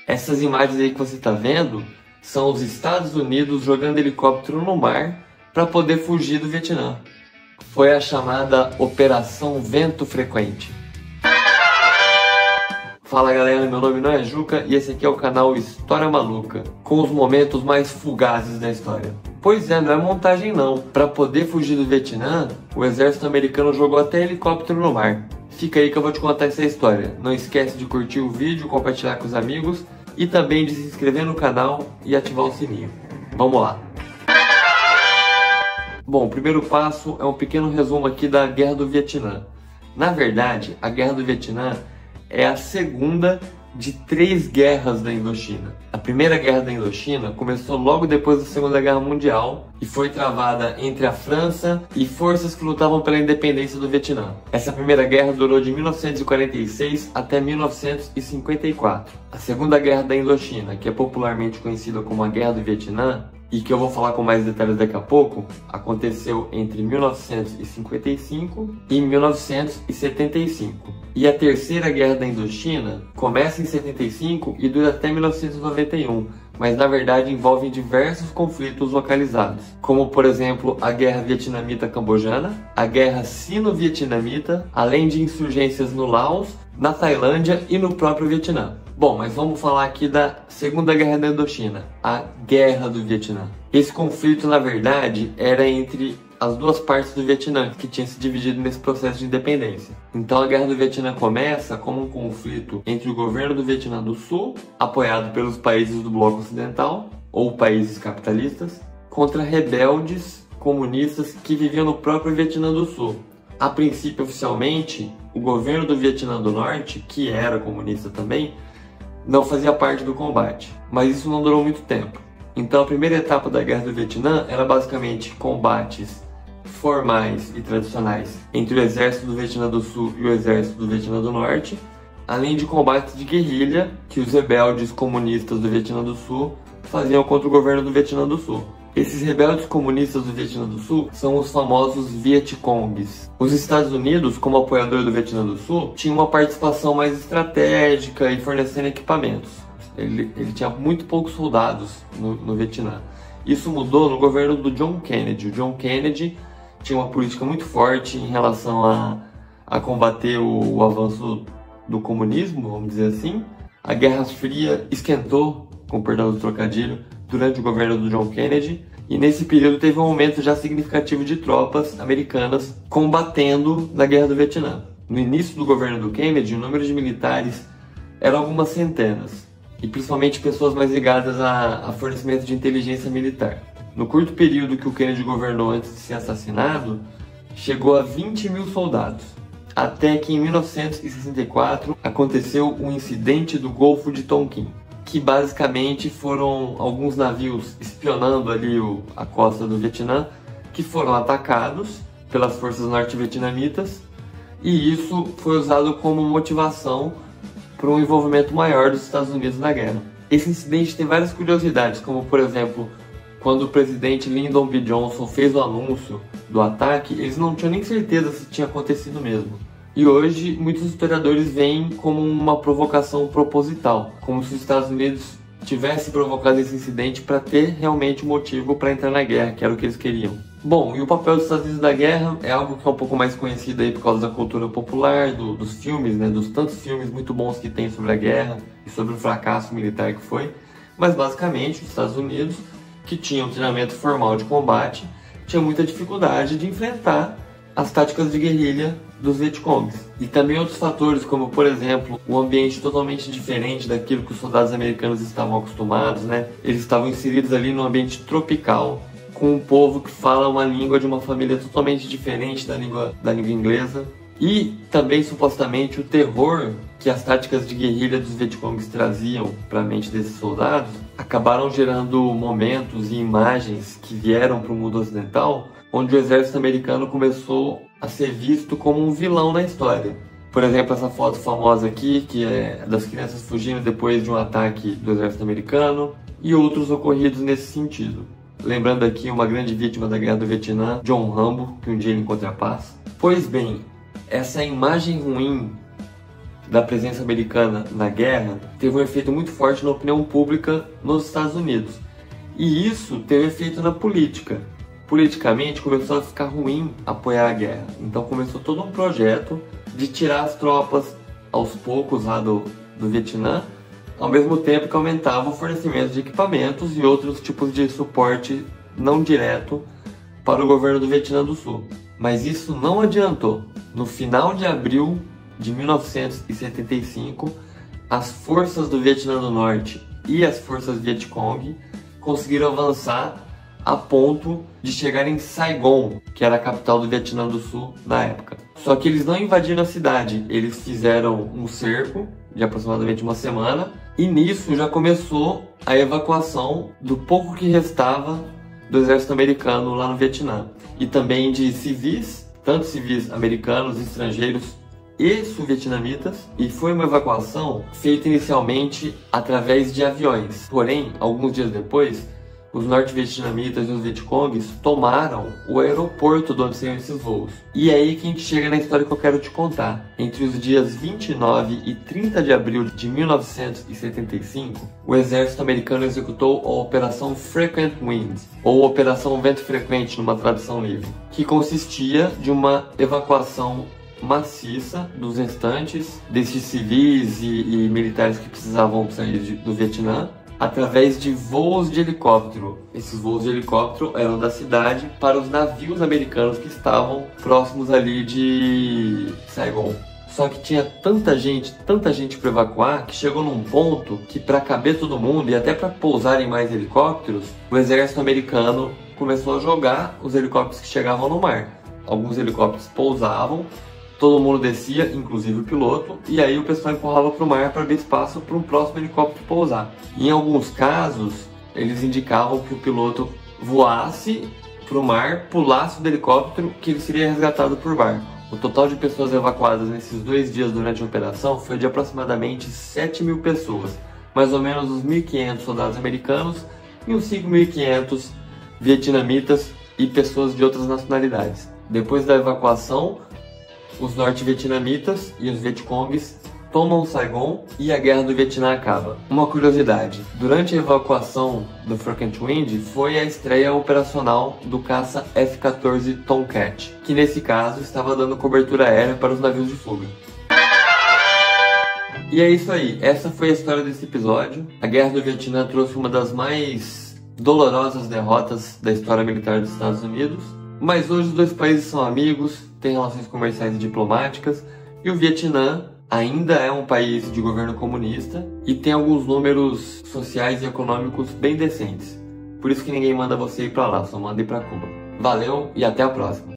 Essas imagens aí que você está vendo são os Estados Unidos jogando helicóptero no mar para poder fugir do Vietnã. Foi a chamada Operação Vento Frequente. Fala galera, meu nome não é Juca e esse aqui é o canal História Maluca, com os momentos mais fugazes da história. Pois é, não é montagem não. Para poder fugir do Vietnã, o exército americano jogou até helicóptero no mar. Fica aí que eu vou te contar essa história. Não esquece de curtir o vídeo, compartilhar com os amigos e também de se inscrever no canal e ativar o sininho. Vamos lá! Bom, o primeiro passo é um pequeno resumo aqui da Guerra do Vietnã. Na verdade, a Guerra do Vietnã é a segunda de 3 guerras da Indochina. A primeira guerra da Indochina começou logo depois da Segunda Guerra Mundial e foi travada entre a França e forças que lutavam pela independência do Vietnã. Essa primeira guerra durou de 1946 até 1954. A Segunda Guerra da Indochina, que é popularmente conhecida como a Guerra do Vietnã, e que eu vou falar com mais detalhes daqui a pouco, aconteceu entre 1955 e 1975. E a Terceira Guerra da Indochina começa em 75 e dura até 1991, mas na verdade envolve diversos conflitos localizados, como por exemplo a Guerra Vietnamita-Cambojana, a Guerra Sino-Vietnamita, além de insurgências no Laos, na Tailândia e no próprio Vietnã. Bom, mas vamos falar aqui da Segunda Guerra da Indochina, a Guerra do Vietnã. Esse conflito, na verdade, era entre as duas partes do Vietnã, que tinham se dividido nesse processo de independência. Então a Guerra do Vietnã começa como um conflito entre o governo do Vietnã do Sul, apoiado pelos países do bloco ocidental, ou países capitalistas, contra rebeldes comunistas que viviam no próprio Vietnã do Sul. A princípio, oficialmente, o governo do Vietnã do Norte, que era comunista também, não fazia parte do combate, mas isso não durou muito tempo. Então a primeira etapa da Guerra do Vietnã era basicamente combates formais e tradicionais entre o exército do Vietnã do Sul e o exército do Vietnã do Norte, além de combates de guerrilha que os rebeldes comunistas do Vietnã do Sul faziam contra o governo do Vietnã do Sul. Esses rebeldes comunistas do Vietnã do Sul são os famosos Vietcongs. Os Estados Unidos, como apoiador do Vietnã do Sul, tinha uma participação mais estratégica e fornecendo equipamentos. Ele tinha muito poucos soldados no Vietnã. Isso mudou no governo do John Kennedy. O John Kennedy tinha uma política muito forte em relação a combater o avanço do comunismo, vamos dizer assim. A Guerra Fria esquentou, com perdão do trocadilho, durante o governo do John Kennedy, e nesse período teve um aumento já significativo de tropas americanas combatendo na Guerra do Vietnã. No início do governo do Kennedy, o número de militares era algumas centenas, e principalmente pessoas mais ligadas a fornecimento de inteligência militar. No curto período que o Kennedy governou antes de ser assassinado, chegou a 20 mil soldados, até que em 1964 aconteceu o incidente do Golfo de Tonkin, que basicamente foram alguns navios espionando ali a costa do Vietnã, que foram atacados pelas forças norte-vietnamitas, e isso foi usado como motivação para um envolvimento maior dos Estados Unidos na guerra. Esse incidente tem várias curiosidades, como por exemplo, quando o presidente Lyndon B. Johnson fez o anúncio do ataque, eles não tinham nem certeza se tinha acontecido mesmo. E hoje, muitos historiadores veem como uma provocação proposital, como se os Estados Unidos tivessem provocado esse incidente para ter realmente um motivo para entrar na guerra, que era o que eles queriam. Bom, e o papel dos Estados Unidos na guerra é algo que é um pouco mais conhecido aí por causa da cultura popular, dos filmes, né, dos tantos filmes muito bons que tem sobre a guerra e sobre o fracasso militar que foi. Mas basicamente, os Estados Unidos, que tinham um treinamento formal de combate, tinham muita dificuldade de enfrentar as táticas de guerrilha dos Vietcongs. E também outros fatores, como por exemplo, um ambiente totalmente diferente daquilo que os soldados americanos estavam acostumados, né? Eles estavam inseridos ali num ambiente tropical, com um povo que fala uma língua de uma família totalmente diferente da língua inglesa. E também, supostamente, o terror que as táticas de guerrilha dos Vietcongs traziam para a mente desses soldados acabaram gerando momentos e imagens que vieram para o mundo ocidental, onde o exército americano começou a ser visto como um vilão na história. Por exemplo, essa foto famosa aqui, que é das crianças fugindo depois de um ataque do exército americano, e outros ocorridos nesse sentido. Lembrando aqui uma grande vítima da Guerra do Vietnã, John Rambo, que um dia ele encontra a paz. Pois bem, essa imagem ruim da presença americana na guerra teve um efeito muito forte na opinião pública nos Estados Unidos. E isso teve efeito na política. Politicamente começou a ficar ruim apoiar a guerra. Então começou todo um projeto de tirar as tropas aos poucos lá do Vietnã, ao mesmo tempo que aumentava o fornecimento de equipamentos e outros tipos de suporte não direto para o governo do Vietnã do Sul. Mas isso não adiantou. No final de abril de 1975, as forças do Vietnã do Norte e as forças Vietcong conseguiram avançar a ponto de chegar em Saigon, que era a capital do Vietnã do Sul na época. Só que eles não invadiram a cidade, eles fizeram um cerco de aproximadamente uma semana, e nisso já começou a evacuação do pouco que restava do exército americano lá no Vietnã, e também de civis, tanto civis americanos, estrangeiros e sul-vietnamitas, e foi uma evacuação feita inicialmente através de aviões. Porém, alguns dias depois, os norte-vietnamitas e os Vietcongs tomaram o aeroporto de onde saíram esses voos. E é aí que a gente chega na história que eu quero te contar. Entre os dias 29 e 30 de abril de 1975, o exército americano executou a Operação Frequent Wind, ou Operação Vento Frequente numa tradução livre, que consistia de uma evacuação maciça dos restantes desses civis e militares que precisavam sair do Vietnã, através de voos de helicóptero. Esses voos de helicóptero eram da cidade para os navios americanos que estavam próximos ali de Saigon. Só que tinha tanta gente para evacuar, que chegou num ponto que, para caber todo mundo e até para pousarem mais helicópteros, o exército americano começou a jogar os helicópteros que chegavam no mar. Alguns helicópteros pousavam, todo mundo descia, inclusive o piloto, e aí o pessoal empurrava para o mar para abrir espaço para um próximo helicóptero pousar. E em alguns casos, eles indicavam que o piloto voasse para o mar, pulasse do helicóptero, que ele seria resgatado por barco. O total de pessoas evacuadas nesses 2 dias durante a operação foi de aproximadamente 7.000 pessoas, mais ou menos uns 1.500 soldados americanos e uns 5.500 vietnamitas e pessoas de outras nacionalidades. Depois da evacuação, os norte-vietnamitas e os Vietcongs tomam Saigon e a Guerra do Vietnã acaba. Uma curiosidade, durante a evacuação do Frequent Wind foi a estreia operacional do caça F-14 Tomcat, que nesse caso estava dando cobertura aérea para os navios de fuga. E é isso aí, essa foi a história desse episódio. A Guerra do Vietnã trouxe uma das mais dolorosas derrotas da história militar dos Estados Unidos, mas hoje os dois países são amigos, têm relações comerciais e diplomáticas, e o Vietnã ainda é um país de governo comunista e tem alguns números sociais e econômicos bem decentes. Por isso que ninguém manda você ir pra lá, só manda ir pra Cuba. Valeu e até a próxima!